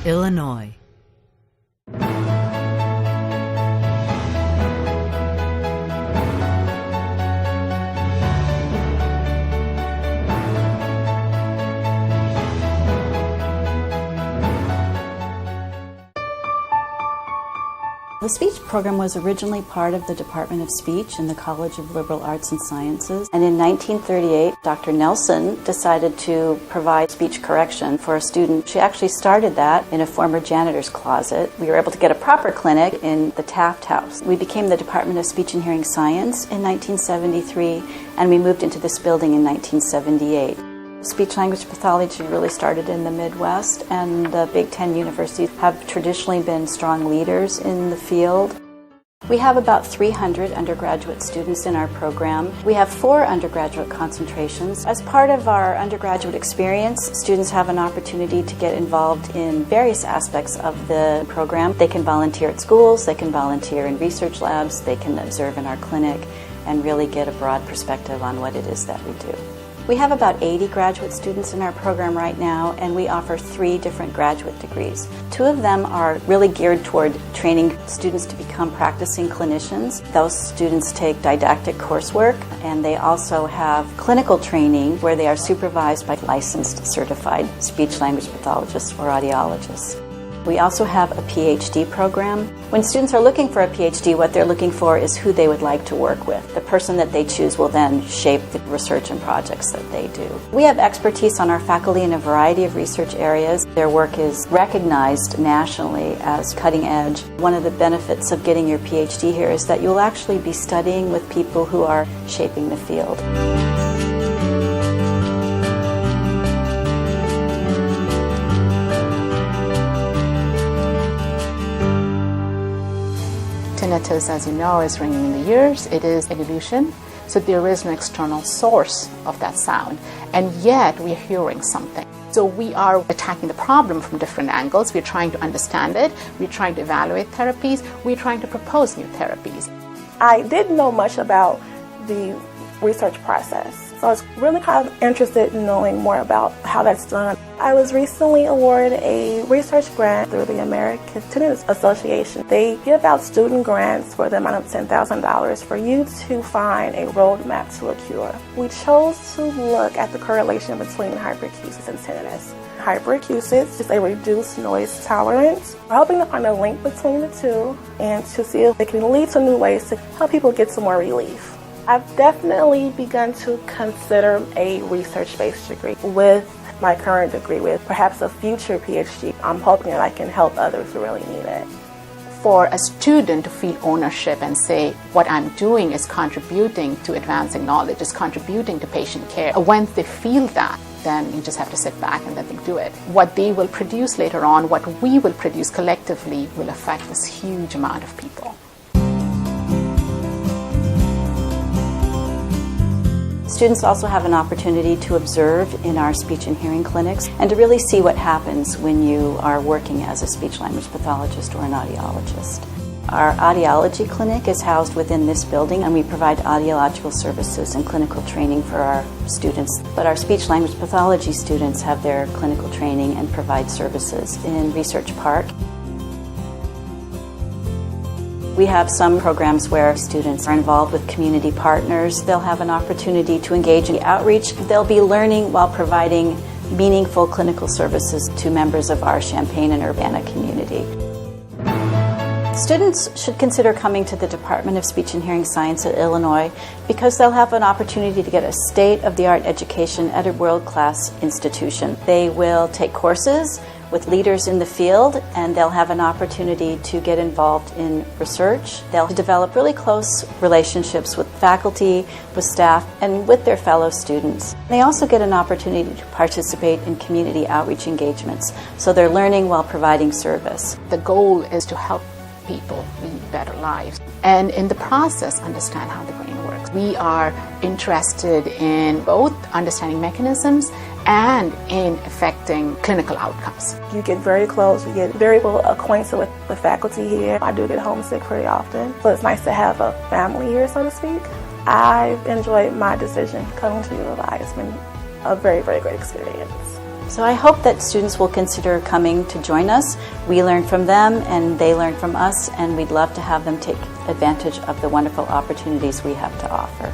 Illinois. The speech program was originally part of the Department of Speech in the College of Liberal Arts and Sciences. And in 1938, Dr. Nelson decided to provide speech correction for a student. She actually started that in a former janitor's closet. We were able to get a proper clinic in the Taft House. We became the Department of Speech and Hearing Science in 1973, and we moved into this building in 1978. Speech-language pathology really started in the Midwest, and the Big Ten universities have traditionally been strong leaders in the field. We have about 300 undergraduate students in our program. We have 4 undergraduate concentrations. As part of our undergraduate experience, students have an opportunity to get involved in various aspects of the program. They can volunteer at schools, they can volunteer in research labs, they can observe in our clinic, and really get a broad perspective on what it is that we do. We have about 80 graduate students in our program right now, and we offer 3 different graduate degrees. 2 of them are really geared toward training students to become practicing clinicians. Those students take didactic coursework, and they also have clinical training where they are supervised by licensed certified speech-language pathologists or audiologists. We also have a PhD program. When students are looking for a PhD, what they're looking for is who they would like to work with. The person that they choose will then shape the research and projects that they do. We have expertise on our faculty in a variety of research areas. Their work is recognized nationally as cutting edge. One of the benefits of getting your PhD here is that you'll actually be studying with people who are shaping the field. Tinnitus, as you know, is ringing in the ears. It is an illusion, so there is no external source of that sound, and yet we are hearing something. So we are attacking the problem from different angles. We're trying to understand it, we're trying to evaluate therapies, we're trying to propose new therapies. I didn't know much about the research process, so I was really kind of interested in knowing more about how that's done. I was recently awarded a research grant through the American Tinnitus Association. They give out student grants for the amount of $10,000 for you to find a roadmap to a cure. We chose to look at the correlation between hyperacusis and tinnitus. Hyperacusis is a reduced noise tolerance. We're hoping to find a link between the two and to see if it can lead to new ways to help people get some more relief. I've definitely begun to consider a research-based degree with my current degree, with perhaps a future PhD. I'm hoping that I can help others who really need it. For a student to feel ownership and say, what I'm doing is contributing to advancing knowledge, is contributing to patient care. Once they feel that, then you just have to sit back and let them do it. What they will produce later on, what we will produce collectively, will affect this huge amount of people. Students also have an opportunity to observe in our speech and hearing clinics and to really see what happens when you are working as a speech-language pathologist or an audiologist. Our audiology clinic is housed within this building, and we provide audiological services and clinical training for our students. But our speech-language pathology students have their clinical training and provide services in Research Park. We have some programs where students are involved with community partners. They'll have an opportunity to engage in outreach. They'll be learning while providing meaningful clinical services to members of our Champaign and Urbana community. Students should consider coming to the Department of Speech and Hearing Science at Illinois because they'll have an opportunity to get a state-of-the-art education at a world-class institution. They will take courses with leaders in the field, and they'll have an opportunity to get involved in research. They'll develop really close relationships with faculty, with staff, and with their fellow students. They also get an opportunity to participate in community outreach engagements, so they're learning while providing service. The goal is to help people lead better lives, and in the process understand how the brain works. We are interested in both understanding mechanisms and in affecting clinical outcomes. You get very close, you get very well acquainted with the faculty here. I do get homesick pretty often, so it's nice to have a family here, so to speak. I've enjoyed my decision coming to ULI. It's been a very, very great experience. So I hope that students will consider coming to join us. We learn from them and they learn from us, and we'd love to have them take advantage of the wonderful opportunities we have to offer.